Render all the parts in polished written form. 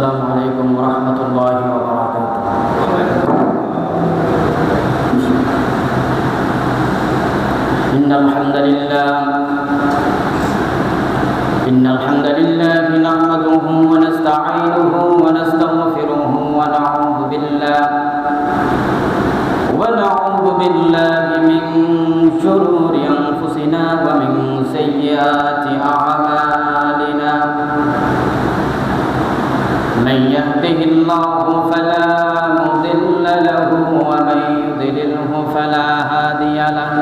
السلام عليكم ورحمة الله وبركاته. إن الحمد لله نحمده ونستعينه ونستغفره ونعوذ بالله من شرور أنفسنا ومن سيئات أعمالنا. من يهده الله فلا مضل له ومن يضلله فلا هادي له.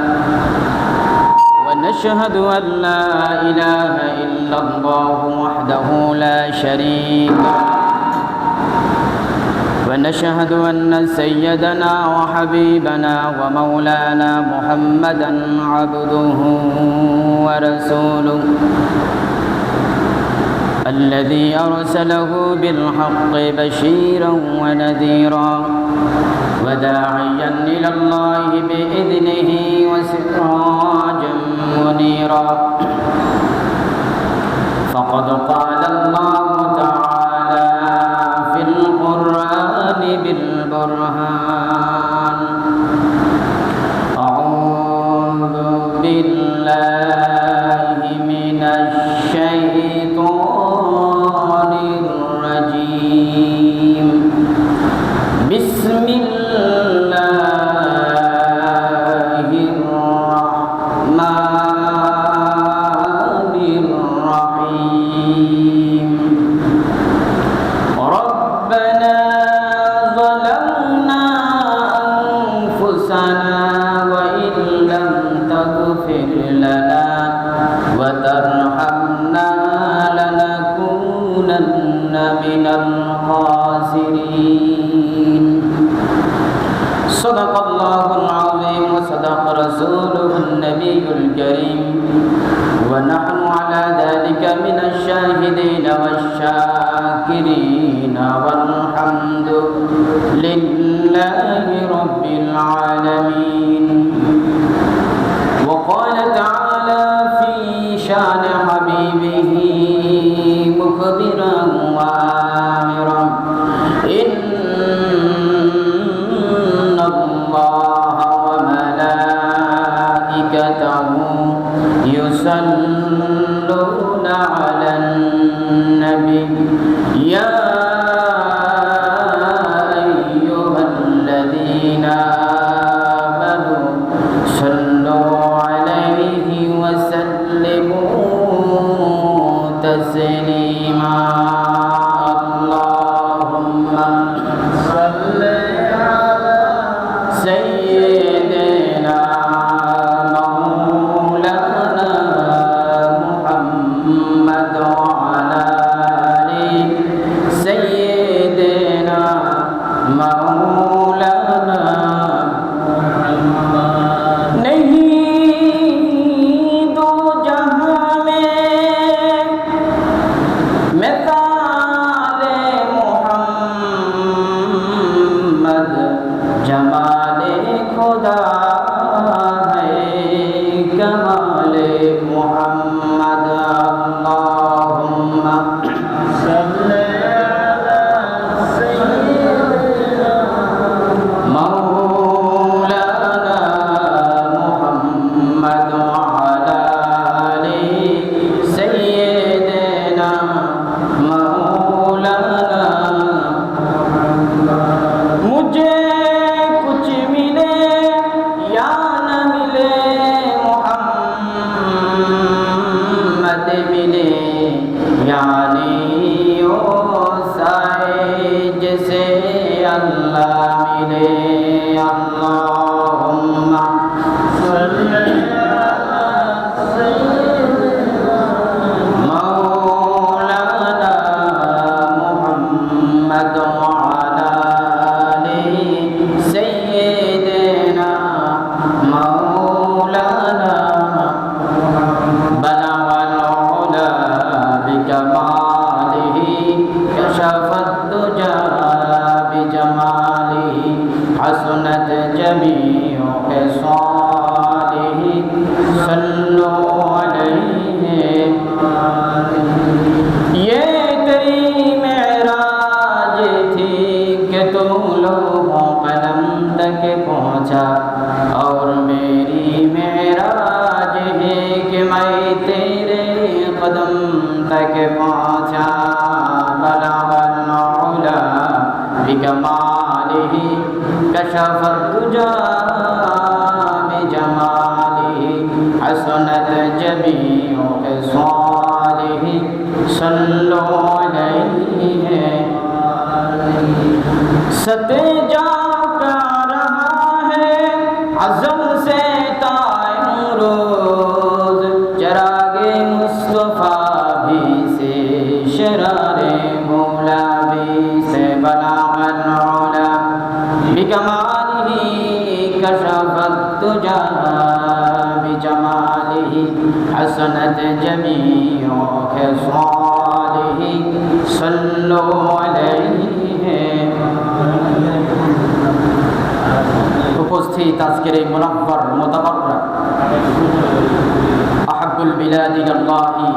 ونشهد أن لا إله إلا الله وحده لا شريك له. ونشهد أن سيدنا وحبيبنا ومولانا محمدا عبده ورسوله الذي أرسله بالحق بشيرا ونذيرا وداعيا إلى الله بإذنه وسراجا منيرا. فقد قال الله تعالى في القرآن بالبرهان: أعوذ بالله من الشيطان الرجيم. بسم الله الرحمن الرحيم. ربنا ظلمنا أنفسنا وإن لم تغفر لنا وترحمنا لنكونن من الخاسرين. صدق الله العظيم وصدق رسوله النبي الكريم، ونحن على ذلك من الشاهدين والشاكرين، والحمد لله رب العالمين. وقال تعالى في شان حبيبه مخبرا وآمرا: إن الله وملائكته يصلون على النبي يا أيها الذين آمنوا صلوا عليه وسلموا تسليما. اللهم صل على سيدنا مولانا محمد وعلى آل سيدنا مولانا محمد. नहीं दो जहां में मिसाले मोहम्मद जमाले खुदा है कमाले मोहम्मद। अल्लाहुम्मा सल्ली अला सय्यिदिना मौलाना मुहम्मद वअला आलि सय्यिदिना मौलाना। मुझे कुछ मिले या न मिले मोहम्मद मिले, यानी ओ साए जैसे अल्लाह मिले। अल्लाहुम्मा सल्ली अला सय्यिदिना मौलाना मुहम्मद वअला आलि सय्यिदिना मौलाना। बलगल उला बिकमालिही कशफत दुजा बिजमालिही हसनत जमीउ ख़िसालिही सल्लु अलैहि। ये तेरी मेरा بكماله كشف الدجى بجماله حسنت جميع خصاله صلوا عليه सतेजा का रहा है अज़ल से ताइमरोज़ चरागे मुस्तफ़ा भी से शरारे मौला भी से बलागल औला बिकमालिही कशफत तुजा बिजमालिही हसनत जमीउ खिसालिही सल्लु अलैहि। উপস্থিত আজকের এই মুনাফফর মুতাবাররাক আহাব্বুল বিলাদি ইলাল্লাহি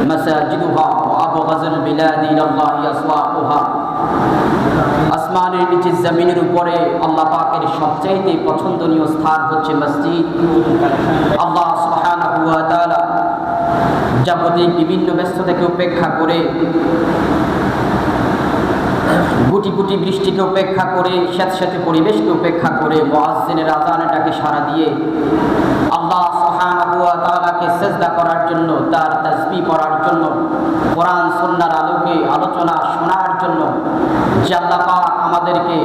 মাসাজিদুহা ওয়া আবগাযুল বিলাদি ইলাল্লাহি আসওয়াকুহা। আসমানের নিচে জমিনের উপরে আল্লাহ পাকের সবচাইতে পছন্দনীয় স্থান হচ্ছে মসজিদ। আল্লাহ সুবহানাহু ওয়া তাআলা জাগতিক বিভিন্ন ব্যস্ততাকে উপেক্ষা করে, গুটি গুটি বৃষ্টিকে উপেক্ষা করে, স্যাঁতস্যাঁতে পরিবেশকে উপেক্ষা করে, মুয়াজ্জিনের আযানটাকে সাড়া দিয়ে আল্লাহ সুবহানাহু ওয়া তাআলাকে সিজদা করার জন্য, তার তাসবিহ পড়ার জন্য, কোরআন সুন্নাহর আলোকে আলোচনা শোনার জন্য যে আল্লাহ পাক আমাদেরকে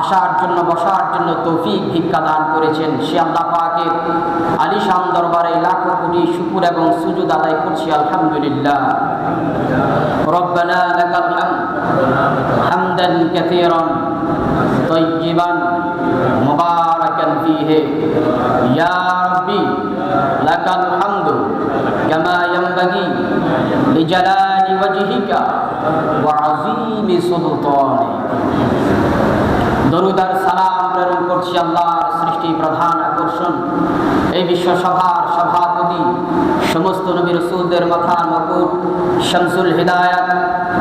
আসার জন্য, বসার জন্য তৌফিক ভিক্ষা দান করেছেন, সে আল্লাহ পাকের আলিশান দরবারে লাখো কোটি শুকর এবং সুজুদ আদায় করছি আলহামদুলিল্লাহ। রব্বানা লাকাল হামদ হামদান কাসীরান তাইয়িবান মুবারাকান ফীহি ইয়া রাব্বি লাকাল হামদু কামা ইয়ানবাগি লিজালালি ওয়াজহিকা ওয়া আযীমি সুলতানিক। দরুদ আর সালাম প্রেরণ করছি আল্লাহর সৃষ্টি প্রধান আকর্ষণ, এই বিশ্ব সভার সভাপতি, সমস্ত নবী রাসূলদের মাথার মুকুট, শামসুল হিদায়াত,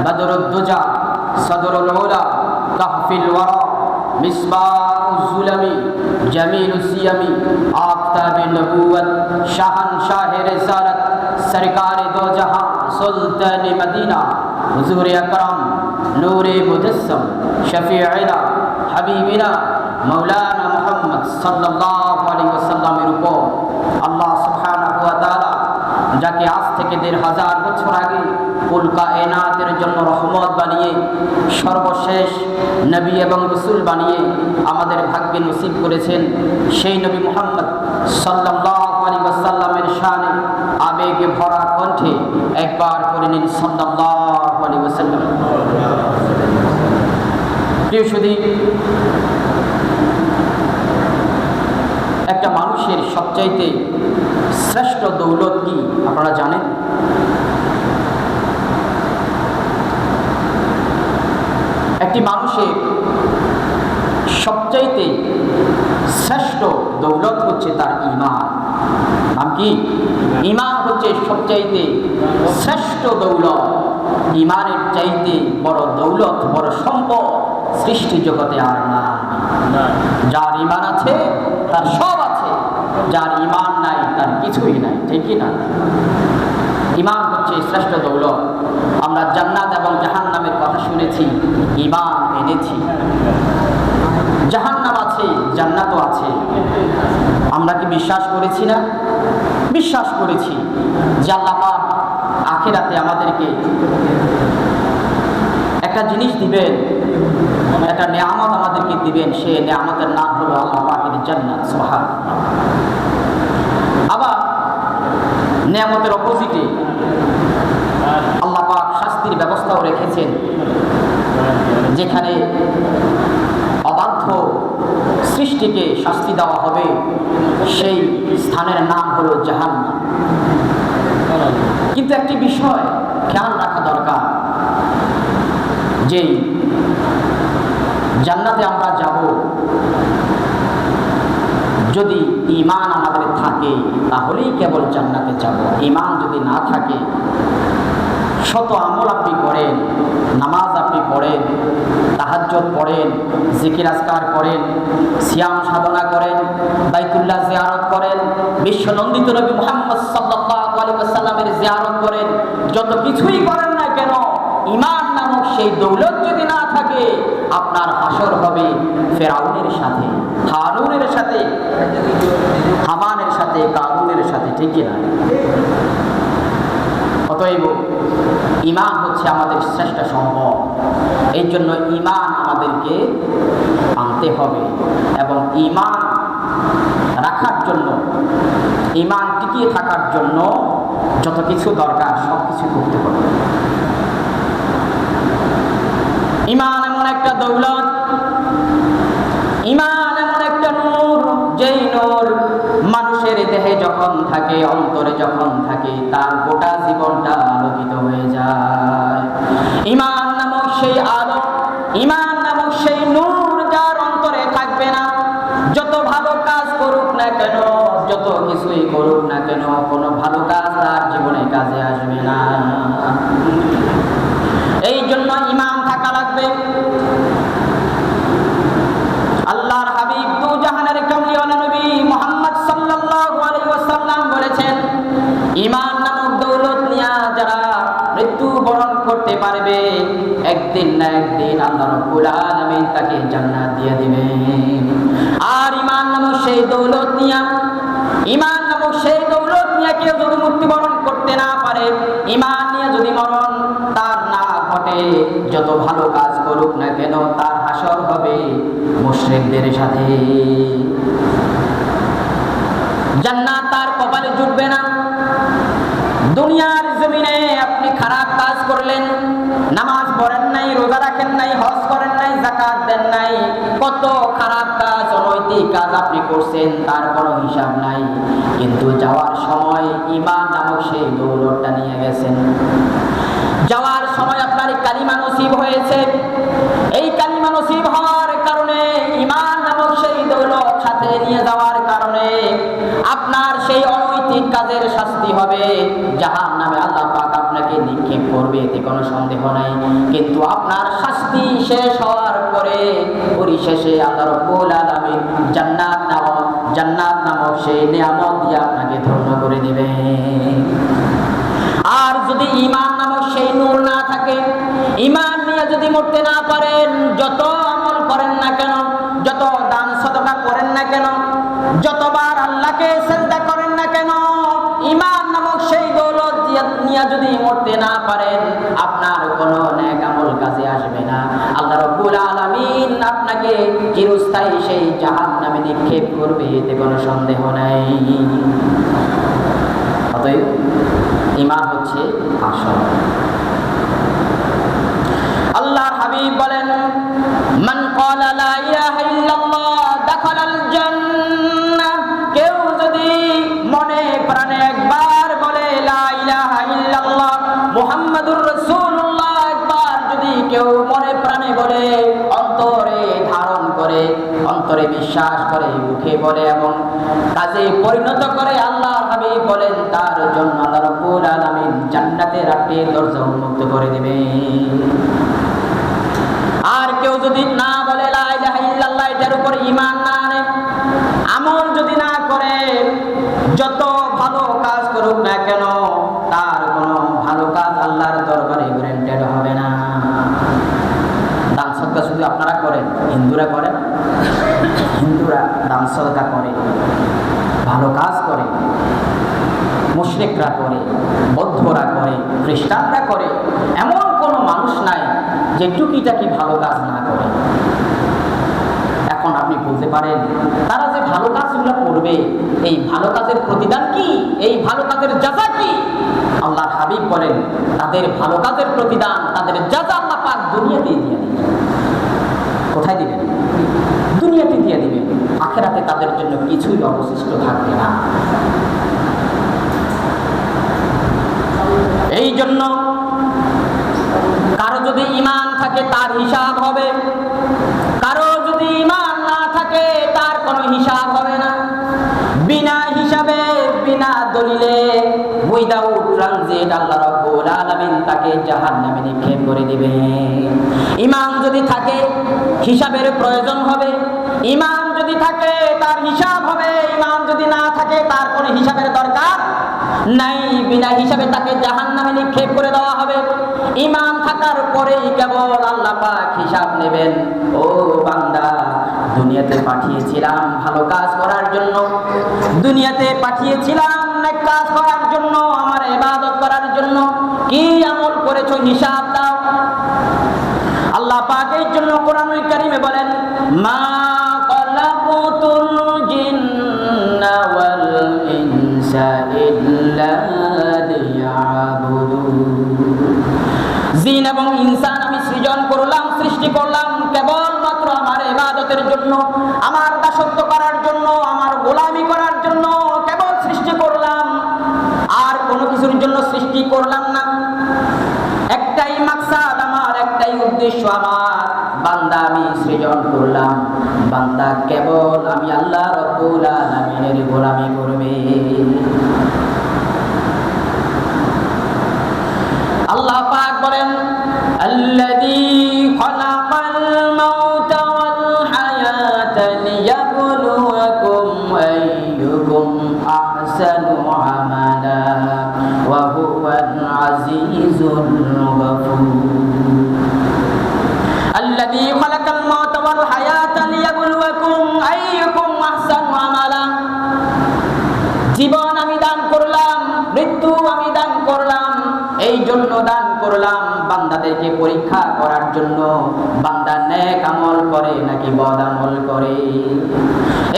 বদরুদ দুজা, সদরুল উলা, কাহফিল ওয়ারা, মিসবাহুজ জুলামি, জামিলুস সিয়ামি, আফতাবে নবুয়ত, শাহনশাহে রিসালাত, সরকারে দো জাহান, সুলতানে মদিনা, হুজুর আকরাম, নূরে মুজাসসাম, শফিঈনা, হাবিবিনা মাওলানা মুহাম্মদ সাল্লাল্লাহু আলাইহি ওয়াসাল্লামের উপর আল্লাহ সুবহানাহু ওয়া তাআলা যাকে আজ থেকে ১৫০০ বছর আগে কুল কায়নাতের জন্য রহমত বানিয়ে, সর্বশেষ নবী এবং রাসূল বানিয়ে আমাদের ভাগ্যে নসিব করেছেন, সেই নবী মুহাম্মদ সাল্লাল্লাহু আলাইহি ওয়াসাল্লামের শানে আবেগে ভরা কণ্ঠে একবার করে নিন সাল্লাল্লাহু আলাইহি ওয়াসাল্লাম। প্রিয় সুধী, একটা মানুষের সবচাইতে শ্রেষ্ঠ দৌলত কি আপনারা জানেন? একটি মানুষের সবচাইতে শ্রেষ্ঠ দৌলত হচ্ছে তার ঈমান। নাম কি? ঈমান হচ্ছে সবচাইতে শ্রেষ্ঠ দৌলত। ঈমানের চাইতে বড় দৌলত, বড় সম্পদ সৃষ্টি জগতে আর না। যার ঈমান আছে তার সব আছে, যার ঈমান নাই তার কিছুই নাই, ঠিক কি না? ঈমান হচ্ছে শ্রেষ্ঠ দৌলত। আমরা জান্নাত এবং জাহান্নামের কথা শুনেছি, ঈমান এনেছি। জাহান্নাম আছে, জান্নাতও আছে। আমরা কি বিশ্বাস করেছি না? বিশ্বাস করেছি যে আল্লাহ পাক আখিরাতে আমাদেরকে একটা জিনিস দিবেন, একটা নেয়ামত আমাদেরকে দিবেন। সে নেয়ামতের নাম হলো আল্লাহ পাকের জান্নাত। সুবহানাল্লাহ। আবার নেয়ামতের অপোজিটে আল্লাহ পাক শাস্তির ব্যবস্থাও রেখেছেন, যেখানে অবাধ্য সৃষ্টিকে শাস্তি দেওয়া হবে, সেই স্থানের নাম হলো জাহান্নাম। কিন্তু একটি বিষয় খেয়াল রাখা দরকার, যে জান্নাতে আমরা যাব যদি ঈমান আমাদের থাকে, তাহলেই কেবল জান্নাতে যাব। ঈমান যদি না থাকে, শত আমল আপনি করেন, নামাজ আপনি পড়েন, তাহাজ্জুদ পড়েন, জিকির আজকার করেন, সিয়াম সাধনা করেন, বাইতুল্লাহ জিয়ারত করেন, বিশ্বনন্দিত নবী মুহাম্মদ সাল্লাল্লাহু আলাইহি ওয়াসাল্লামের জিয়ারত করেন, যত কিছুই করেন না কেন, ঈমান নামক সেই দৌলত যদি না থাকে, আপনার হাসর হবে ফেরাউনের সাথে, হারুনের সাথে, হামানের সাথে, কারুনের সাথে, ঠিক না? অতএব ঈমান হচ্ছে আমাদের শ্রেষ্ঠ সম্পদ। এই জন্য ঈমান আমাদেরকে আনতে হবে এবং ঈমান রাখার জন্য, ঈমান টিকিয়ে থাকার জন্য যত কিছু দরকার সব কিছু করতে হবে। ঈমান এমন একটা দৌলত, ঈমান এমন একটা নূর, যেই নূর মানুষের দেহে যখন থাকে, অন্তরে যখন থাকে, তার গোটা জীবনটা আলোকিত হয়ে যায়। ঈমান নামক সেই আলো, ঈমান নামক সেই নূর যার অন্তরে থাকবে না, যত ভালো কাজ করুক না কেন, যত কিছুই করুক না কেন, কোনো ভালো কাজ তার জীবনে কাজে আসবে না। এই জন্য ঈমান থাকা লাগবে। আল্লাহর হাবিব দু জাহানের কামলিওয়ালা নবী মুহাম্মদ সাল্লাল্লাহু আলাইহি ওয়াসাল্লাম বলেছেন, ঈমান নামক দৌলত নিয়ে যারা মৃত্যু বরণ করতে পারবে, একদিন না একদিন আল্লাহ রাব্বুল আলামিন তাকে জান্নাত দিয়ে দিবেন। আর ঈমান নামক সেই দৌলত নিয়ে, ঈমান নামক সেই দৌলত নিয়ে কেউ যদি মৃত্যুবরণ করতে না পারে, ঈমান নিয়ে যদি মরণ তার না ঘটে, যত ভালো কাজ করুক না কেন, তার হাসর হবে মুশরিকদের সাথে। জান্নাত তার কপালে জুটবে না। দুনিয়ার জমিনে আপনি খারাপ কাজ করলেন, নামাজ পড়েন নাই, রোজা রাখেন নাই, হজ করেন নাই, যাকাত দেন নাই, কত খারাপ কাজ, অনৈতিক কাজ আপনি করছেন, তার কোনো হিসাব নাই। কিন্তু যাওয়ার সময় ঈমান নামক সেই দৌলতটা নিয়ে গেছেন। যাওয়ার সময় আপনার কালিমা নসিব হয়েছে। এই কালিমা নসিব হওয়ার কারণে, ঈমান নামক সেই দৌলত সাথে নিয়ে যাওয়ার কারণে আপনার সেই অনৈতিক কাজের শাস্তি হবে, জাহান্নামে আল্লাহ পাক আপনাকে নিক্ষেপ করবে, এতে কোনো সন্দেহ নাই। কিন্তু আপনার শাস্তি শেষ হওয়ার পরে পরিশেষে আল্লাহ রাব্বুল আলামিন জান্নাত নামক সেই নিয়ামত দিয়ে আপনাকে ধন্য করে দিবে। আর যদি ঈমান নামক সেই নূর না থাকে, ঈমান নিয়ে যদি মরতে না পারেন, যত আমল করেন না কেন, যত দান সদকা করেন না কেন, যতবার আল্লাহকে সিজদা করেন না কেন, ঈমান নামক সেই দৌলত নিয়ে যদি মরতে না পারেন, আপনার কোনো নেক আমল কাজে আসবে না। আল্লাহ রাব্বুল আলামিন আপনাকে চিরস্থায়ী সেই জাহান্নামে নিক্ষেপ করবে, এতে কোনো সন্দেহ নাই। অতএব ঈমান হচ্ছে আসল। আল্লাহর হাবিব বলেন, মান ক্বালা লা ইলাহা ইল্লাল্লাহ দাখালাল জান্নাহ। কেউ যদি মনে প্রাণে একবার বলে লা ইলাহা ইল্লাল্লাহ মুহাম্মাদুর রাসূলুল্লাহ, একবার যদি কেউ মনে প্রাণে বলে, অন্তরে ধারণ করে, অন্তরে বিশ্বাস করে, মুখে বলে এবং কাজে পরিণত করে, আল্লাহর হাবিব বলেন তার জন্য আল্লাহ রাব্বুল আলামিন জান্নাতের 8টি দরজা উন্মুক্ত করে দিবেন। আর কেউ যদি না বলে লা ইলাহা ইল্লাল্লাহ, এটার উপর ঈমান না আনে, আমল যদি না করে, যত ভালো কাজ করুক না কেন, তার কোনো ভালো কাজ আল্লাহর দরবারে গ্যারান্টেড হবে না। দান সদকা শুধু আপনারা করেন, হিন্দুরা করেন, হিন্দুরা দান সদকা করে, ভালো কাজ করে, মুশরিকরা করে, বৌদ্ধরা করে, খ্রিস্টানরা করে, এমন কোনো মানুষ নাই যে টুকিটাকি ভালো কাজ না করে। এখন আপনি বলতে পারেন, তারা যে ভালো কাজগুলো করবে, এই ভালো কাজের প্রতিদান কি, এই ভালো কাজের জাযা কি? আল্লাহর হাবিব বলেন, তাদের ভালো কাজের প্রতিদান, তাদের জাযা আল্লাহ পাক দুনিয়াতে দিয়ে দিবেন। কোথায় দিবেন? দুনিয়াতে দিয়ে দিবেন। আখিরাতে তাদের জন্য কিছুই অবশিষ্ট থাকবে না। এই জন্য কারো যদি ঈমান থাকে তার হিসাব হবে, কারো যদি ঈমান না থাকে তার কোনো হিসাব হবে না। বিনা হিসাবে, বিনা দলিলে, উইদাউট ট্রানজিট আল্লাহ রাব্বুল আলামিন তাকে জাহান্নামে নিক্ষেপ করে দিবে। ঈমান যদি থাকে হিসাবের প্রয়োজন হবে, ঈমান যদি থাকে তার হিসাব হবে, ঈমান যদি না থাকে তার কোনো হিসাবের দরকার নাই। বিনা হিসাবে তাকে জাহান্নামে নিক্ষেপ করে দেওয়া হবে। ঈমান থাকার পরেই আল্লাহ পাক হিসাব নেবেন। ও বান্দা, দুনিয়াতে পাঠিয়েছিলাম ভালো কাজ করার জন্য, দুনিয়াতে পাঠিয়েছিলাম নেক কাজ করার জন্য, আমার ইবাদত করার জন্য। কি আমল করেছো হিসাব দাও। আল্লাহ পাক এই জন্য কোরআনুল কারীমে বলেন, মা খালাকুতুল জিন্না ওয়াল ইনসা ইল্লা লিয়াবুদুন। জিন এবং ইনসান আমি সৃজন করলাম, সৃষ্টি করলাম কেবলমাত্র আমার ইবাদতের জন্য, আমার দাসত্ব করার জন্য, আমার গোলামি করার জন্য কেবল সৃষ্টি করলাম, আর কোনো কিছুর জন্য সৃষ্টি করলাম না। একটাই মাকসাদ আমার, একটাই উদ্দেশ্য আমার, বান্দা আমি সৃজন করলাম, বান্দা কেবল আমি আল্লাহ রাব্বুল আলামিনের গোলামি করবে। আল্লাহ পাক বলেন, আল্লাযী খালাকাল মাউতা ওয়াল হায়াতা লিয়াবলুয়াকুম আইয়ুকুম আহসানু আমালা ওয়া হুয়াল আজিজুল গফুর। আল্লাযী খালাকাল মাউতা ওয়াল হায়াতা লিয়াবলুয়াকুম আইয়ুকুম আহসানু আমালা। জীবন আমি দান করলাম, মৃত্যু আমি দান করলাম, এই জন্য দান করলাম বান্দাদেরকে পরীক্ষা করার জন্য, বান্দা নেক আমল করে নাকি বদ আমল করে।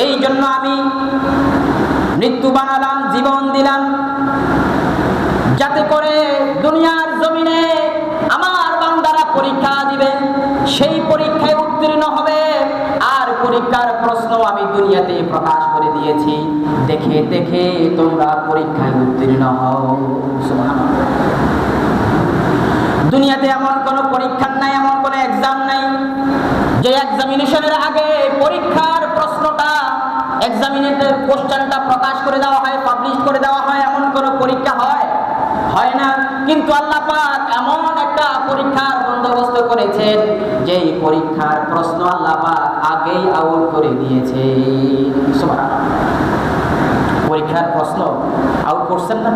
এই জন্য আমি মৃত্যু বানালাম, জীবন দিলাম, যাতে করে দুনিয়ার জমিনে আমার বান্দারা পরীক্ষা দিবে, সেই পরীক্ষায় উত্তীর্ণ হবে। আর পরীক্ষার প্রশ্ন আমি দুনিয়াতে প্রকাশ করে দিয়েছি, দেখে দেখে তোমরা পরীক্ষায় উত্তীর্ণ হও। সুবহানাল্লাহ। দুনিয়াতে এমন কোনো পরীক্ষা নাই, এমন কোনো এক্সাম নাই যে এক্সামিনেশনের আগে পরীক্ষার প্রশ্নটা, এক্সামিনেটের কোশ্চেনটা প্রকাশ করে দেওয়া হয়, পাবলিশ করে দেওয়া হয়। এমন কোনো পরীক্ষা হয় না। কিন্তু আল্লাহ পাক এমন একটা পরীক্ষার বন্দোবস্ত করেছেন, যেই পরীক্ষার প্রশ্ন আল্লাহ পাক আগেই আউট করে দিয়েছে। সুবহানাল্লাহ। পরীক্ষার প্রশ্ন আউট করছেন না?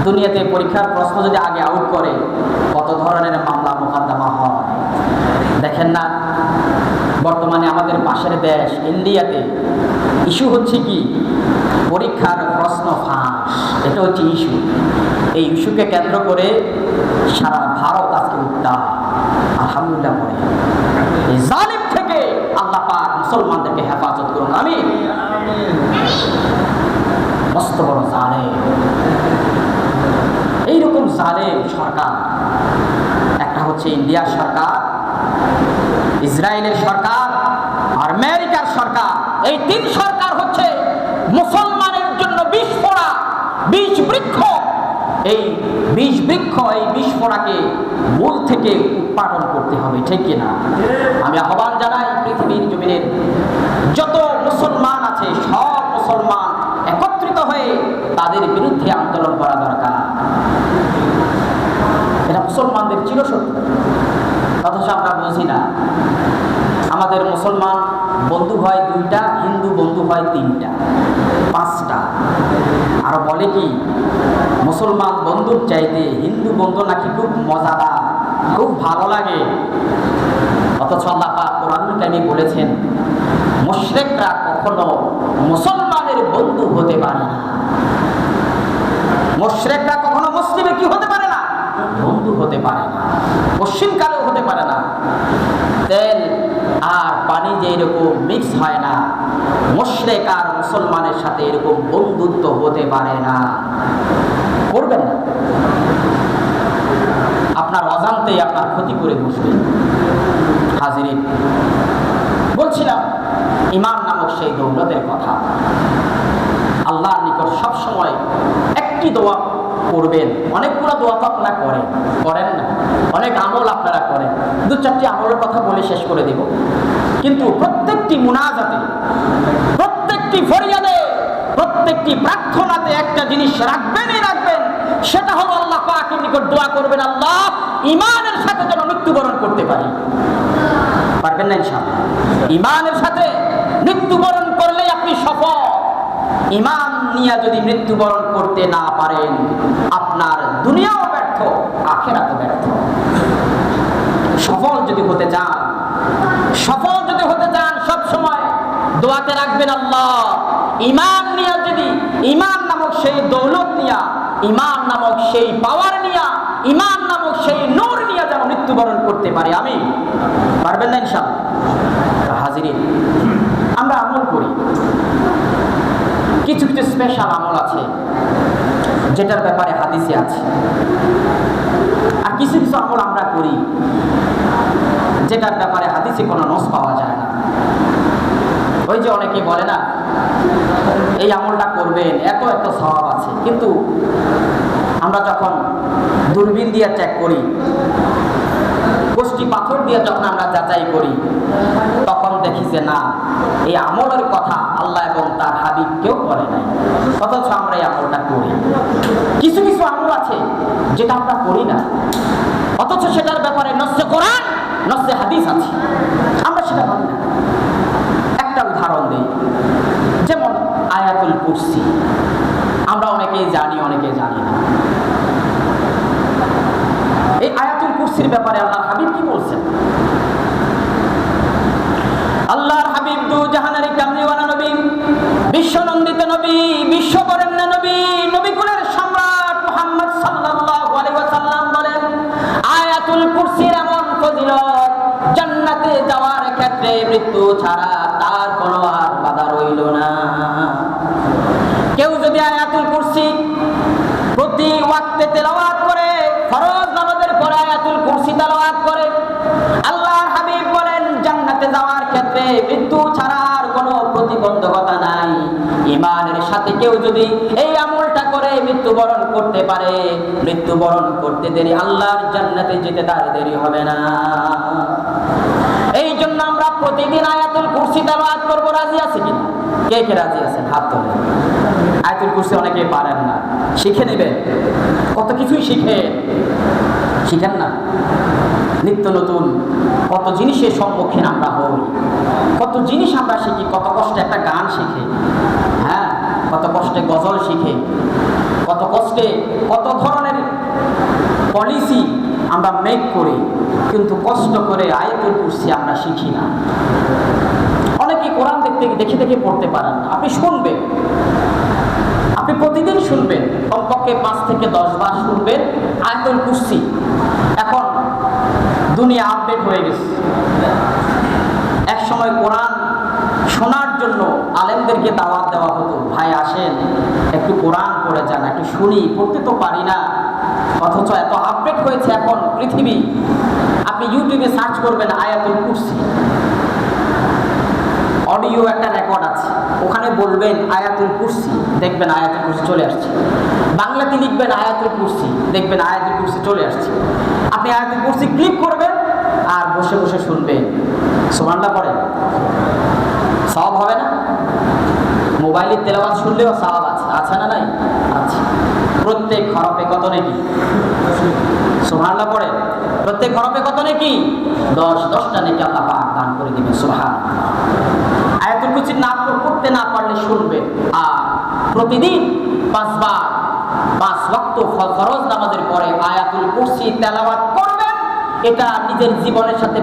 দুনিয়াতে পরীক্ষার প্রশ্ন যদি আগে আউট করে, কত ধরনের মামলা মোকদ্দমা হয় দেখেন না। বর্তমানে আমাদের পাশের দেশ ইন্ডিয়াতে ইস্যু হচ্ছে কি, পরীক্ষার প্রশ্ন ফাঁস, এটা হচ্ছে ইস্যু। এই ইস্যুকে কেন্দ্র করে সারা ভারত আজকে উত্তাপ। আলহামদুলিল্লাহ পড়ে এই জালিম থেকে আল্লাহ পাক মুসলমানদেরকে হেফাজত করুন, আমিন। মস্ত বড় জালেম, এইরকম জালেম সরকার, একটা হচ্ছে ইন্ডিয়ার সরকার, ইসরায়েলের সরকার আর আমেরিকার সরকার। এই তিন সরকার হচ্ছে মুসলমানের জন্য বিষ ফোড়া, বিষ বৃক্ষ। এই বিষ বৃক্ষ, এই বিষ ফোড়াকে মূল থেকে উৎপাদন করতে হবে, ঠিক কিনা? আমি আহ্বান জানাই পৃথিবীর জমিনের যত মুসলমান আছে, সব মুসলমান একত্রিত হয়ে তাদের বিরুদ্ধে আন্দোলন করা দরকার। এটা মুসলমানদের চিরশত্রু, অথচ আমরা বুঝি না। আমাদের মুসলমান বন্ধু হয় 2টা, হিন্দু বন্ধু হয় 3টা, 5টা। আর বলে কি, মুসলমান বন্ধুর চাইতে হিন্দু বন্ধু নাকি খুব মজাদার, খুব ভালো লাগে। অথচ আল্লাহ পাক কোরআনুল কারীমে বলেছেন, মুশরিকরা কখনো মুসলমানের বন্ধু হতে পারে না। মুশরিকরা কখনো মুসলিমের কি হতে পারে না? বন্ধু হতে পারে না, পশ্চিমকালেও হতে পারে না। তেল আর পানি যে এরকম মিক্স হয় না, মুশরিক আর মুসলমানের সাথে এরকম বন্ধুত্ব হতে পারে না। করবেন না, আপনার অজান্তেই আপনার ক্ষতি করে বসবে। হাজিরিন, বলছিলাম ঈমান নামক সেই দৌলতের কথা। আল্লাহর নিকট সবসময় একটি দোয়া করবেন। অনেকগুলো দোয়া তো আপনারা করেন না, অনেক আমল আপনারা করেন। 2-4টি আমলের কথা বলে শেষ করে দেব। কিন্তু প্রত্যেকটি মুনাজাতে, প্রত্যেকটি ফরিয়াদে, প্রত্যেকটি প্রার্থনাতে একটা জিনিস রাখবেনই রাখবেন, সেটা হলো আল্লাহ পাকের নিকট দোয়া করবেন, আল্লাহ ঈমানের সাথে যেন মৃত্যুবরণ করতে পারি। পারবেন না ইনশাআল্লাহ? ঈমানের সাথে মৃত্যুবরণ করলে আপনি সফল। ঈমান নিয়ে যদি মৃত্যুবরণ করতে না পারেন, আপনার দুনিয়াও ব্যর্থ, আখিরাতও ব্যর্থ। সফল যদি হতে চান, সফল যদি হতে চান, সব সময় দোয়াতে রাখবেন আল্লাহ ঈমান নিয়ে, যদি ঈমান নামক সেই দৌলত নিয়া, ঈমান নামক সেই পাওয়ার নিয়া, ঈমান নামক সেই নূর নিয়ে যেন মৃত্যুবরণ করতে পারি। আমি পারবেন না ইনশাআল্লাহ? হাজিরিন, আমরা আমল করি, কিছু কিছু স্পেশাল আমল আছে যেটার ব্যাপারে হাদিসে আছে, আর কিছু কিছু আমল আমরা করি যেটার ব্যাপারে হাদিসে কোনো নস পাওয়া যায় না। ওই যে অনেকে বলে না, এই আমলটা করবেন, এত এত সওয়াব আছে, কিন্তু আমরা যখন দূরবীন দিয়ে চেক করি, কষ্টি পাথর দিয়ে যখন আমরা যাচাই করি, তখন দেখি যে না, এই আমলের কথা আল্লাহ এবং তার হাবিব কেউ বলে নাই, অথচ আমরা এই আমলটা করি। কিছু কিছু আমল আছে যেটা আমরা করি না, অথচ সেটার ব্যাপারে নসে কোরআন নসে হাদিস আছে, আমরা সেটা মানি না। একটা উদাহরণ দিই, যেমন আয়াতুল কুরসি, আমরা অনেকেই জানি, অনেকেই জানি না। এই আয়াতুল কুরসির ব্যাপারে আল্লাহর হাবিব কি বলছেন? আল্লাহর হাবিব দু জাহানের কামলিওয়ালা নবী, বিশ্বনন্দিত নবী, বিশ্ববরেণ্য নবী, নবীকুলের সম্রাট মুহাম্মদ সাল্লাল্লাহু আলাইহি ওয়াসাল্লাম বলেন, আয়াতুল কুরসির এমন ফজিলত, জান্নাতে যাওয়ার ক্ষেত্রে মৃত্যু ছাড়া তার কোনো আর বাধা রইল না। কেউ যদি আয়াতুল কুরসি প্রতি ওয়াক্তে তেলাওয়াত করে, ফরজ নামাজের পরে আয়াতুল কুরসি তেলাওয়াত করে, আল্লাহর হাবিব বলেন জান্নাতে যাওয়ার ক্ষেত্রে মৃত্যু ছাড়ার কোনো প্রতিবন্ধকতা নাই। ঈমানের সাথে কেউ যদি এই আমলটা করে মৃত্যুবরণ করতে পারে, মৃত্যুবরণ করতে দেরি, আল্লাহর জান্নাতে যেতে তার দেরি হবে না। এই জন্য আমরা প্রতিদিন আয়াতুল কুরসি তেলাওয়াত করব। রাজি আছে কি? কে কে রাজি আছেন? হাত তোলেন। আয়াতুল কুরসি অনেকে পারেন না, শিখে নেবেন, কত কিছুই শিখেন না। নিত্য নতুন কত জিনিসের সম্মুখীন আমরা হই, কত জিনিস আমরা শিখি, কত কষ্টে একটা গান শিখে, হ্যাঁ, কত কষ্টে গজল শিখে, কত কষ্টে কত ধরনের পলিসি আমরা মেক করি, কিন্তু কষ্ট করে আয়াতুল কুরসি আমরা শিখি না। অনেকে কোরআন দেখে দেখে পড়তে পারেন না। আপনি শুনবেন, আপনি প্রতিদিন শুনবেন, কমপক্ষে 5 থেকে 10 বার শুনবেন আয়াতুল কুরসি। এখন দুনিয়া আপডেট হয়ে গেছে। এক সময় কোরআন শোনার জন্য আলেমদেরকে দাওয়াত দেওয়া হতো, ভাই আসেন একটু কোরআন পড়ে যান, একটু শুনি, পড়তে তো পারি না। অথচ এত আপডেট হয়েছে এখন পৃথিবী, আপনি ইউটিউবে সার্চ করবেন আয়াতুল কুরসি, অডিও একটা রেকর্ড আছে, ওখানে বলবেন আয়াতুল কুরসি, দেখবেন আয়াতুল কুরসি চলে আসছে। বাংলাতে লিখবেন আয়াতুল কুরসি, দেখবেন আয়াতুল কুরসি চলে আসছে। আপনি আয়াতুল কুরসি ক্লিক করবেন আর বসে বসে শুনবেন। সুবহানাল্লাহ পড়েন, সওয়াব হবে না? মোবাইলে তেলাওয়াত শুনলেও সওয়াব আছে, আছে না নাই? আছে। প্রত্যেক হরফে কত নেকি? সুবহানাল্লাহ পড়েন, প্রত্যেক হরফে কত নেকি? 10টা নেকি আল্লাহ পাক দান করে দিবেন। সুবহানাল্লাহ। আয়াতুল কুরসি না পড়তে না পারলে শুনবেন, আর প্রতিদিন 5 বার 5 ওয়াক্ত ফরজ নামাজের পরে আয়াতুল কুরসি তেলাওয়াত করবেন। এটা নিজের জীবনের সাথে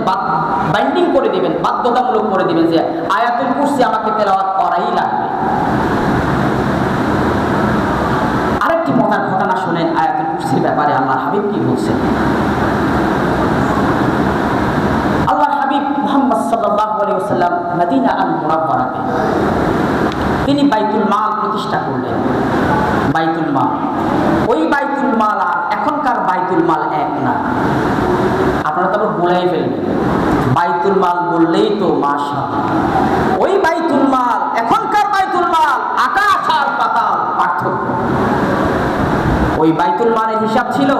বাইন্ডিং করে দিবেন, বাধ্যতামূলক করে দিবেন যে আয়াতুল কুরসি আমাকে তেলাওয়াত করাই লাগবে। আরেকটি মজার ঘটনা শুনেন আয়াতুল কুরসির ব্যাপারে আল্লাহর হাবিব কি বলছেন। আল্লাহর হাবিব মুহাম্মদ সাল্লাল্লাহু আলাইহি ওয়াসাল্লাম মদিনা আল মুনাওয়ারাতে তিনি বাইতুল মাল প্রতিষ্ঠা করলেন। বাইতুল মাল, ওই বাইতুল মাল আর এখনকার বাইতুল মাল এক না। আপনারা তো বলেই ফেলবেন, বাইতুল মাল বললেই তো মাশাআল্লাহ। ওই বাইতুল মাল এখনকার বাইতুল মাল আকাশ আর পাতাল পার্থক্য। ওই বাইতুল মালের হিসাব ছিল,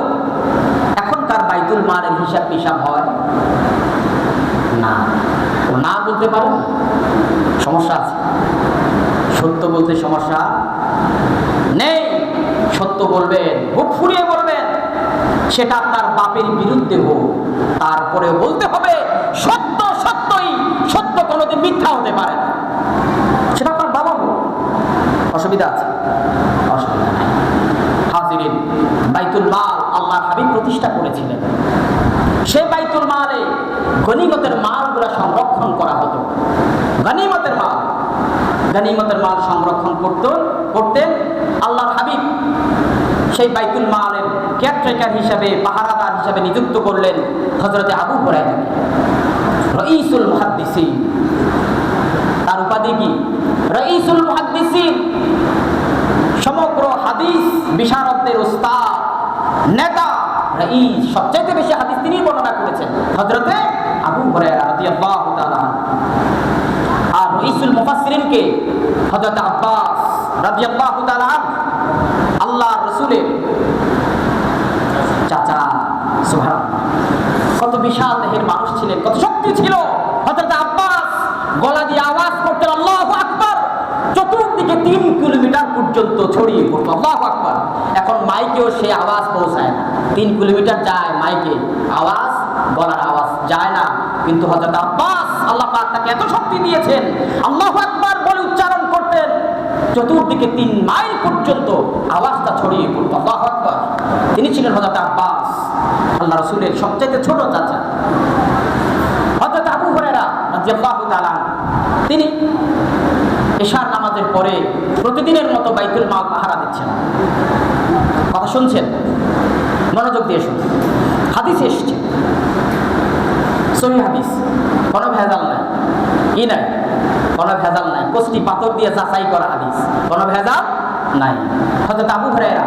এখনকার বাইতুল মালের হিসাব হয় না। না বলতে পারেন, সমস্যা আছে। সত্য বলতে সমস্যা নেই, সত্য বলবেন, বুক ফুরিয়ে বলবেন, সেটা আপনার বাপের বিরুদ্ধে হোক, তারপরে বলতে হবে সত্য সত্যই, সত্য কোনোদিন মিথ্যা হতে পারে না। সেটা আপনার বাবা হোক, অসুবিধা আছে? অসুবিধা নাই। হাজিরিন, বাইতুল মাল আল্লাহর হাবিব প্রতিষ্ঠা করেছিলেন। সে বাইতুল মালে গনিমতের মালগুলো সংরক্ষণ করা হতো। গনিমতের মাল সংরক্ষণ করতেন আল্লাহর হাবিব। সেই বাইতুল মালের কেয়ারটেকার হিসাবে, পাহারাদার হিসাবে নিযুক্ত করলেন হযরতে আবু হুরায়রাকে, রাইসুল মুহাদ্দিসিন। তার উপাধি কি? রাইসুল মুহাদ্দিসিন, সমগ্র হাদিস বিশারদদের উস্তাদ, নেতা, রাইস। সবচেয়ে বেশি হাদিস তিনি বর্ণনা করেছেন, হযরতে আবু হুরায়রা রাদিয়াল্লাহু তাআলা। আর রাইসুল মুফাসসিরিনকে হযরত আব্বাস রাদিয়াল্লাহু তাআলা, আল্লাহর রাসূলের চাচা। সুবহানাল্লাহ, কত বিশাল দেহের মানুষ ছিলেন, কত শক্তি ছিল। হযরত আব্বাস গলা দিয়ে আওয়াজ করতেন আল্লাহু আকবার, চতুর্দিকে 3 কিলোমিটার পর্যন্ত ছড়িয়ে পড়তো আল্লাহু আকবার। এখন মাইকেও সেই আওয়াজ পৌঁছায় না, 3 কিলোমিটার যায় মাইকে আওয়াজ, গলার আওয়াজ যায় না। কিন্তু হযরত আব্বাস, আল্লাহ পাক তাকে এত শক্তি দিয়েছেন, আল্লাহু আকবার বলে উচ্চারণ করতেন, চতুর্দিকে 3 মাইল পর্যন্ত আওয়াজটা ছড়িয়ে পড়তো আল্লাহু আকবার। তিনি ছিলেন হযরত আব্বাস, আল্লাহ রাসূলের সবচেয়ে ছোট চাচা। হযরত আবু হুরায়রা রাদিয়াল্লাহু তাআলা, তিনি এশার নামাজের পরে প্রতিদিনের মতো বাইতুল মাল পাহারা দিচ্ছেন। কথা শুনছেন? মনোযোগ দিয়ে শুনুন। হাদিসে এসেছে, সহিহ হাদিস, কোনো ভেজাল নাই। কি নাই? কোনো ভেজাল নাই। কষ্টি পাথর দিয়ে যাচাই করা হাদিস, কোনো ভেজাল নাই। হযরত আবু হুরায়রা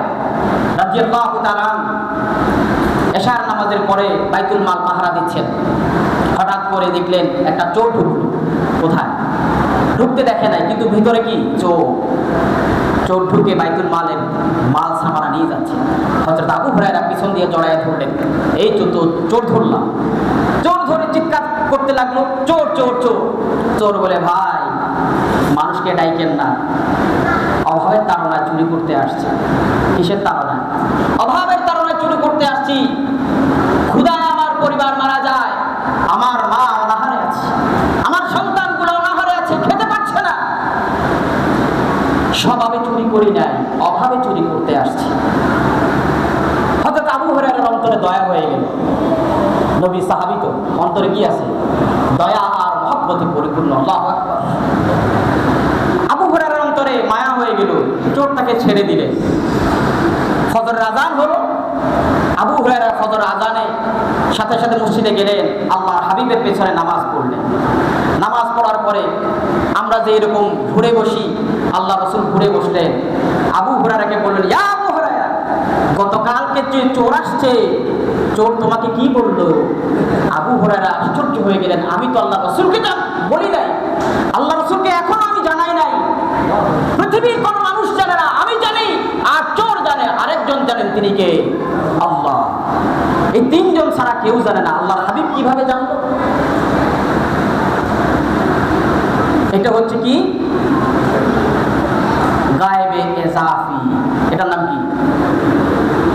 রাদিয়াল্লাহু তাআলা এশার নামাজের পরে বাইতুল মাল পাহারা দিচ্ছেন। হঠাৎ করে দেখলেন একটা চোর ঢুকলো। কোথায়? ঢুকতে দেখে নাই, কিন্তু ভিতরে কি? চোর ঢুকে বাইতুল মালের মাল সামানা নিয়ে যাচ্ছে। হযরত আবু হুরায়রা পিছন দিয়ে জড়ায় ধরলেন, এই তো চোর ধরলাম। চোর ধরে চিৎকার করতে লাগলো, চোর চোর চোর। চোর বলে, ভাই মানুষকে ডাইকেন না, অভাবের তাড়নায় চুরি করতে আসছে। কিসের তাড়না? অভাবের তাড়নায় চুরি করতে আসছি। ক্ষুধায় আমার পরিবার মারা যায়, আমার মা অনাহারে আছে, আমার সন্তানগুলো অনাহারে আছে, খেতে পারছে না। স্বভাবে চুরি করি নাই, অভাবে চুরি করতে আসছি। হযরত আবু হুরায়রার অন্তরে দয়া হয়ে গেল। নবী সাহাবী তো, অন্তরে কি আছে? দয়া আর মহব্বতে পরিপূর্ণ। আল্লাহু আকবার। আবু হুরায়রার অন্তরে মায়া হয়ে গেল, চোরটাকে ছেড়ে দিলেন। ফজরের আযান হলো। আবু হুরায়রা ফজর আযানে সাথে সাথে মসজিদে গেলেন, আল্লাহর হাবিবের পেছনে নামাজ পড়লেন। নামাজ পড়ার পরে আমরা যে এরকম ঘুরে বসি, আল্লাহ রাসূল ঘুরে বসলেন। আবু হুরায়রাকে বললেন, ইয়া আবু হুরায়রা, গতকালকে যে চোর আসছে, চোর তোমাকে কি বললো? আবু হুরায়রা আশ্চর্য হয়ে গেলেন, আমি তো আল্লাহ রাসূলকে বলি নাই, আল্লাহ রাসূলকে এখনো আমি জানাই নাই। পৃথিবীর কোনো মানুষ জানে না, আমি জানি। আর চোর জানে, আরেকজন জানেন, তিনি কে? আল্লাহ। এই 3 জন ছাড়া কেউ জানে না। আল্লাহর হাবিব কিভাবে জানলো? এটা হচ্ছে কি? গায়েবে এজাফি। এটার নাম কি?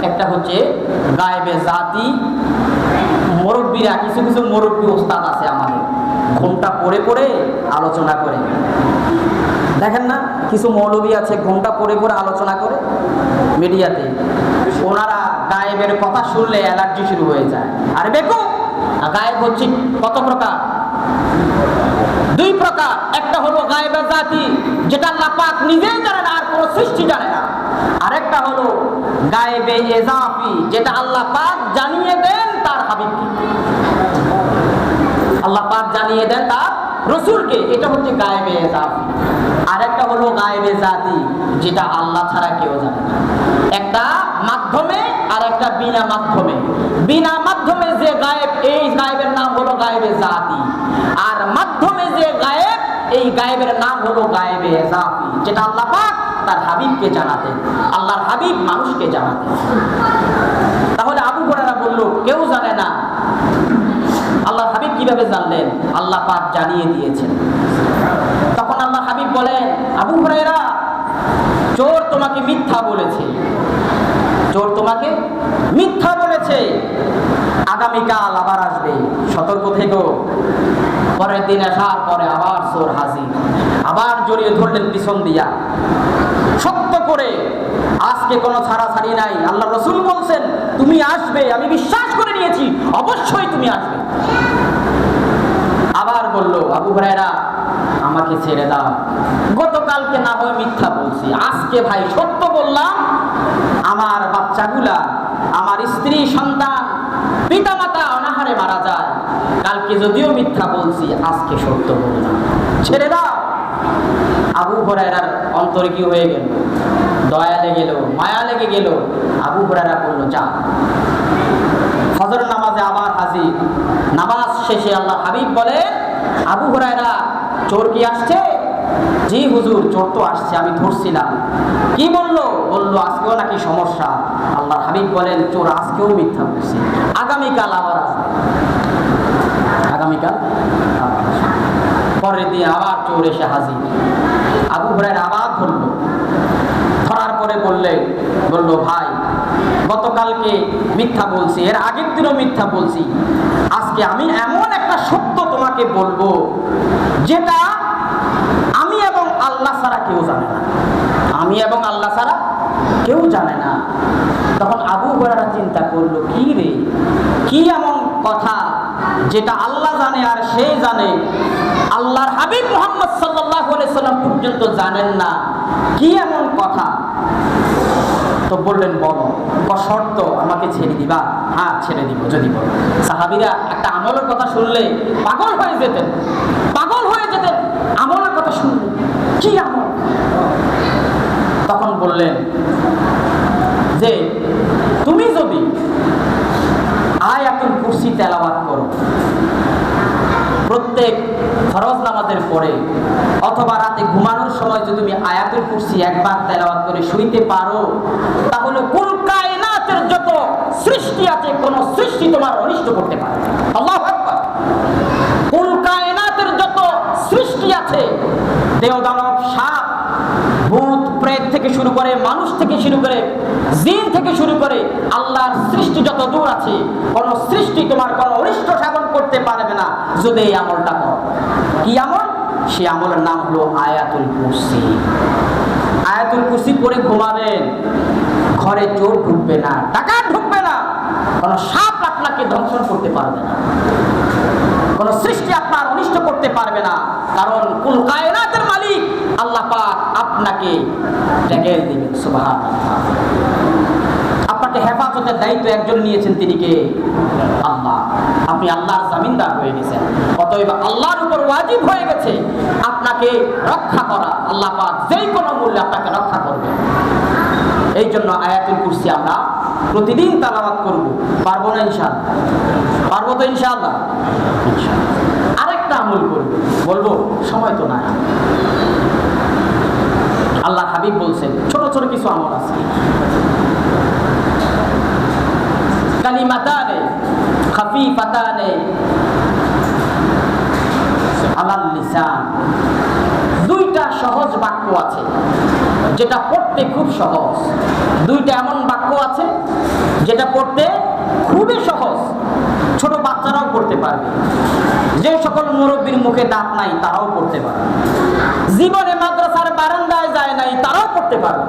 একটা হচ্ছে গায়েবে জাতি। মুরব্বীরা, কিছু কিছু মুরব্বী ওস্তাদ আছে আমাদের, ঘুমটা পড়ে পড়ে আলোচনা করে। দেখেন না, কিছু মৌলবী আছে ঘুমটা পড়ে পড়ে আলোচনা করে মিডিয়াতে। ওনারা গায়েবের কথা শুনলে অ্যালার্জি শুরু হয়ে যায়। আরে বেকু, গায়েব হচ্ছে কত প্রকার? 2 প্রকার। একটা হলো গায়েবের জাতি, যেটা আল্লাহ পাক নিজেই জানে না, আর কোনো সৃষ্টি জানে না। আরেকটা হলো গায়েবে এজাফি, যেটা আল্লাহ পাক জানিয়ে দেন তার হাবিবকে, আল্লাহ পাক জানিয়ে দেন তার রাসূলকে। এটা হচ্ছে গায়েবে এজাফি। আরেকটা হলো গায়েবে জাতি, যেটা আল্লাহ ছাড়া কেউ জানে না। একটা মাধ্যমে আর একটা বিনা মাধ্যমে। বিনা মাধ্যমে যে গায়েব, এই গায়েবের নাম হলো গায়েবে জাতি। আর মাধ্যমে যে গায়েব, এই গায়েবের নাম হলো গায়েবে এজাফি, যেটা আল্লাহ পাক তার হাবিবকে জানাতেন, আল্লাহর হাবিব মানুষকে জানাতেন। তাহলে আবু হুরায়রা বলল, কেউ জানে না। আল্লাহর হাবিব কিভাবে জানলেন? আল্লাহ পাক জানিয়ে দিয়েছেন। তখন আল্লাহর হাবিব বলেন, আবু হুরায়রা, চোর তোমাকে মিথ্যা বলেছে, চোর তোমাকে মিথ্যা বলেছে। আগামীকাল আবার আসবে, সতর্ক থেকো। পরের দিন আসার পরে আবার চোর হাজির, আবার জড়িয়ে ধরলেন পিছন দিয়া, শক্ত করে। আজকে কোনো ছাড়াছাড়ি নাই। আল্লাহ রাসূল বলছেন, তুমি আসবে, আমি বিশ্বাস করে নিয়েছি, অবশ্যই তুমি আসবে। আবু হুরায়রা আমাকে ছেড়ে দাও, গতকালকে না হয় মিথ্যা বলছি, আজকে ভাই সত্য বললাম, আমার বাচ্চাগুলা, আমার স্ত্রী সন্তান পিতামাতা অনাহারে মারা যায়, কালকে যদিও মিথ্যা বলছি আজকে সত্য বললাম, ছেড়ে দাও। আবু হুরায়রার অন্তরে কি হয়ে গেল? দয়া লেগে গেল, মায়া লেগে গেল। আবু হুরায়রা বলল, যা। ফজর নামাজে আবার হাজির। নামাজ শেষে আল্লাহ হাবিব বলে, আবু হুরায়রা চোর কি আসছে? জি হুজুর, চোর তো আসছে, আমি ধরছিলাম। কি বললো? বললো আজকেও নাকি সমস্যা। আল্লাহ হাবিব বলেন, চোর আজকেও মিথ্যা বলছে, আগামীকাল আবার আসবে, আগামীকাল আবার আসবে। পরের দিন আবার চোর এসে হাজির। আবু হুরায়রা আবার ধরলো। ধরার পরে বললো ভাই, গতকালকে মিথ্যা বলছি, এর আগের দিনও মিথ্যা বলছি, আজকে আমি এমন একটা সত্য তোমাকে বলবো যেটা আমি এবং আল্লাহ ছাড়া কেউ জানে না, আমি এবং আল্লাহ ছাড়া কেউ জানে না। তখন আবু হুরায়রা চিন্তা করলো, কি রে, কি এমন কথা যেটা আল্লাহ জানে আর সে জানে, আল্লাহর হাবিব মুহাম্মদ সাল্লাল্লাহু আলাইহি সাল্লাম পর্যন্ত জানেন না, কি এমন কথা? তো বললেন, বলো, শর্ত আমাকে ছেড়ে দিবা? হ্যাঁ, ছেড়ে দিব যদি বলো। সাহাবীরা একটা আমলের কথা শুনলে পাগল হয়ে যেতেন, পাগল হয়ে যেতেন আমলের কথা শুনলে। কি আমল? তখন বললেন যে তুমি যদি আয়াতুল কুরসি তেলাওয়াত করো প্রত্যেক ফরজ নামাজের পরে, অথবা রাতে ঘুমানোর সময় যদি তুমি আয়াতুল কুরসি একবার তেলাওয়াত করে শুইতে পারো, তাহলে কুল কায়নাতের যত সৃষ্টি আছে কোন সৃষ্টি তোমার অনিষ্ট করতে পারে। আল্লাহু আকবার। কুল কায়নাতের যত সৃষ্টি আছে, দেহ দানব, সাপ, ভূত প্রেত থেকে শুরু করে, মানুষ থেকে শুরু করে, জিন থেকে শুরু করে, আল্লাহর সৃষ্টি যত দূর আছে, কোন সৃষ্টি তোমার কোন অনিষ্ট সাধন করতে পারবে না যদি এই আমলটা করো। কি আমল? সে আমলের নাম হলো আয়াতুল কুরসি। আয়াতুল কুরসি পড়ে ঘুমাবেন, ঘরে চোর ঢুকবে না, ডাকাত ঢুকবে না, কোন সাপ আপনাকে ধ্বংস করতে পারবে না, কোন সৃষ্টি আপনার অনিষ্ট করতে পারবে না, কারণ কুল কায়নাতের মালিক আল্লাহ পাক আপনাকে ডেকে দিবেন। সুবহানাল্লাহ। আপনাকে হেফাজতের দায়িত্ব একজন নিয়েছেন, তিনি কে? আল্লাহ। আপনি আল্লাহর জামিনদার হয়ে গেছেন, অতএব আল্লাহর উপর ওয়াজিব হয়ে গেছে আপনাকে রক্ষা করা। আল্লাহ পাক যেই কোনো মূল্যে আপনাকে রক্ষা করবে। এই জন্য আয়াতুল কুরসি আমরা প্রতিদিন তেলাওয়াত করব। পারবো না ইনশাআল্লাহ? পারবো তো ইনশাআল্লাহ? আরেকটা আমল করব, বলবো সময় তো নাই। আল্লাহ হাবিব বলছেন ছোট ছোট কিছু আমল আছে, কালিমাতানে খাফিফাতানে আলাল লিসান, দুইটা সহজ বাক্য আছে যেটা পড়তে খুব সহজ। দুইটা এমন বাক্য আছে যেটা পড়তে খুবই সহজ, ছোট বাচ্চারাও পড়তে পারবে, যে সকল মুরব্বীর মুখে দাঁত নাই তারাও পড়তে পারবে, জীবনে মাদ্রাসার বারান্দায় যায় নাই তারাও পড়তে পারবে।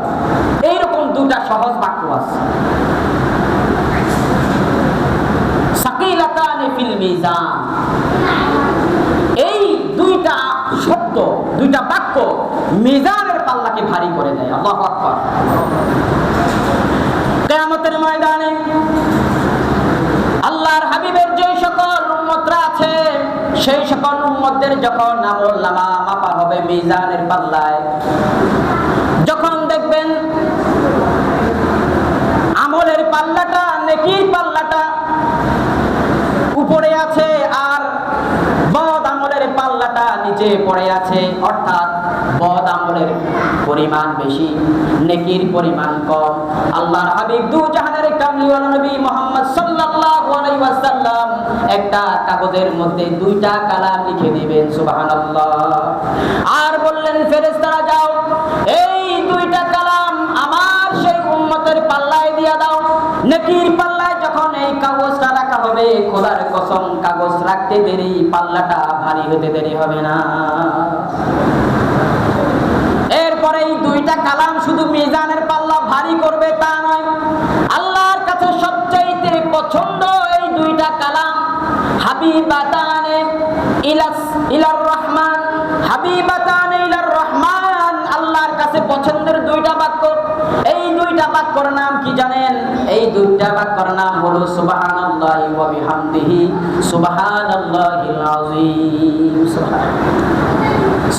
এইরকম দুইটা সহজ বাক্য আছে। সাকিলাতানি ফিল মিজান, এই দুইটা শব্দ, দুইটা বাক্য মিজানের পাল্লাকে ভারী করে দেয়। আল্লাহু আকবার। কিয়ামতের ময়দানে আল্লাহর হাবিবের যে সকল উম্মতরা আছে, সেই সকল উম্মতদের যখন আমলনামা মাপা হবে মিজানের পাল্লায়, যখন দেখবেন আমলের পাল্লাটা, নেকির পাল্লাটা উপরে আছে আর বদ আমলের পাল্লাটা নিচে পড়ে আছে, অর্থাৎ বদ আমলের পরিমাণ বেশি, নেকির পরিমাণ কম, আল্লাহর হাবিব দু জাহানের কামলিওয়ালা নবী মুহাম্মদ সাল্লাল্লাহু আলাইহি ওয়াসাল্লাম একটা কাগজের মধ্যে দুইটা কালাম লিখে দিবেন। সুবহানাল্লাহ। আর বললেন, ফেরেশতারা যাও, এই দুইটা কালাম আমার সেই উম্মতের পাল্লায় দিয়া দাও। নেকির পাল্লায় যখন এই কাগজটা রাখা হবে, খোদার কসম কাগজ রাখতে দেরি, পাল্লাটা ভারী হতে দেরি হবে না। এরপরে এই দুইটা কালাম শুধু মিজানের পাল্লা ভারী করবে তা নয়, আল্লাহর কাছে সবচাইতে পছন্দ এই দুইটা কালাম হাবিবাতানে ইলার রহমান, হাবিবাতানে ইলার রহমান, আল্লাহর কাছে পছন্দের দুইটা বাক্য। এই দুইটা বাক্যর নাম কি জানেন? এই দুইটা বাক্যর নাম হলো সুবহানাল্লাহি ওয়া বিহামদিহি সুবহানাল্লাহিল আযীম।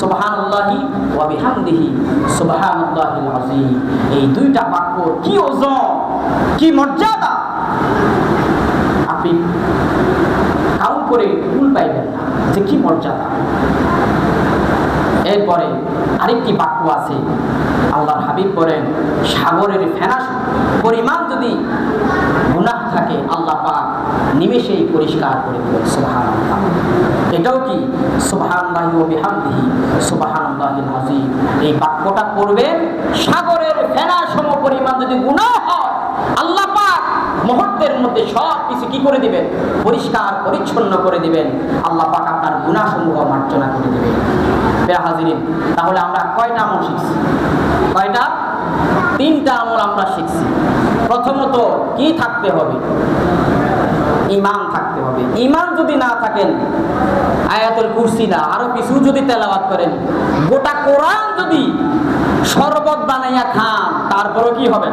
সুবহানাল্লাহি ওয়া বিহামদিহি সুবহানাল্লাহিল আযীম। এই দুইটা বাক্য কি ওজন, কি মর্যাদা, আপনি কাউন্ট করে ভুল পাইবেন না যে কি মর্যাদা। এরপরে আরেকটি বাক্য আছে, আল্লাহর হাবিব বলেন সাগরের ফেনা পরিমাণ যদি গুনাহ থাকে আল্লাহ পাক নিমেষেই পরিষ্কার করে দেবেন। সুবহানাল্লাহ। এটাও কি সুবহানাল্লাহি ওয়া বিহামদিহি সুবহানাল্লাহিল আযীম। এই বাক্যটা পড়বেন, সাগরের ফেনা সম পরিমাণ যদি গুনাহ হয় আল্লাহ পাক মুহূর্তের মধ্যে সব কিছু কি করে দিবেন? পরিষ্কার পরিচ্ছন্ন করে দিবেন। আল্লাহ পাক আপনার গুনাহসমূহ মার্জনা করে দিবেন। প্রিয় হাজিরিন, তাহলে আমরা কয়টা আমল শিখছি? কয়টা? 3টা আমল আমরা শিখছি। প্রথমত কি থাকতে হবে? ঈমান থাকতে হবে। ঈমান যদি না থাকেন, আয়াতুল কুরসি না আরো কিছু যদি তেলাওয়াত করেন, গোটা কোরআন যদি শরবত বানাইয়া খান, তারপরও কি হবে?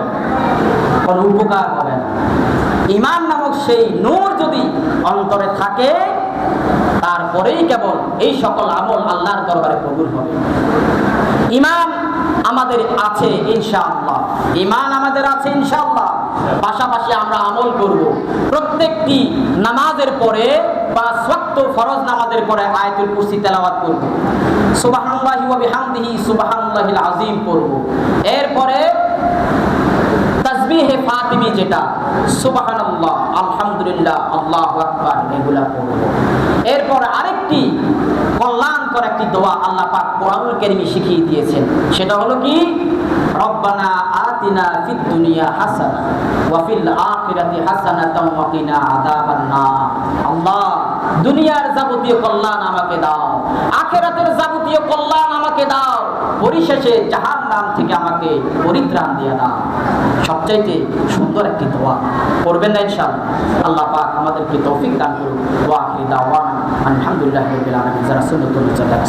কোনো উপকার হবে না। ঈমান নামক সেই নূর যদি অন্তরে থাকে, তারপরেই কেবল এই সকল আমল আল্লাহর দরবারে কবুল হবে। ঈমান আমাদের আছে ইনশাআল্লাহ, ঈমান আমাদের আছে ইনশাআল্লাহ। পাশাপাশি আমরা আমল করব। প্রত্যেকটি নামাজের পরে 5 ওয়াক্ত ফরজ নামাজের পরে আয়াতুল কুরসি তেলাওয়াত করব, সুবহানাল্লাহি ওয়া বিহামদিহি সুবহানাল্লাহিল আযীম করব। এরপরে তাসবিহে ফাতিমি, যেটা সুবহানাল্লাহ, আলহামদুলিল্লাহ, আল্লাহু আকবার, এগুলা পড়ব। এরপর আরেকটি কল্যাণকর একটি দোয়া আল্লাহ পাক কোরআনুল কারীমে শিখিয়ে দিয়েছেন, সেটা হলো কি? রব্বানা আতিনা ফিদ দুনিয়া হাসানাহ ওয়া ফিল আখিরাতি হাসানাতাও ওয়া কিনা আযাবান নার। আল্লাহ, দুনিয়ার যাবতীয় কল্যাণ আমাকে দাও, আখিরাতের যাবতীয় কল্যাণ আমাকে দাও, পরিশেষে জাহান্নাম থেকে আমাকে পরিত্রাণ দিয়ে দাও। সবচাইতে সুন্দর একটি দোয়া করবেন না ইনশাআল্লাহ। আল্লাহ পাক আমাদেরকে তৌফিক দান করুন। ওয়া আখিরি দাওয়ানা আলহামদুলিল্লাহি রাব্বিল আলামিন। যারা সুন্নাতুল জামাত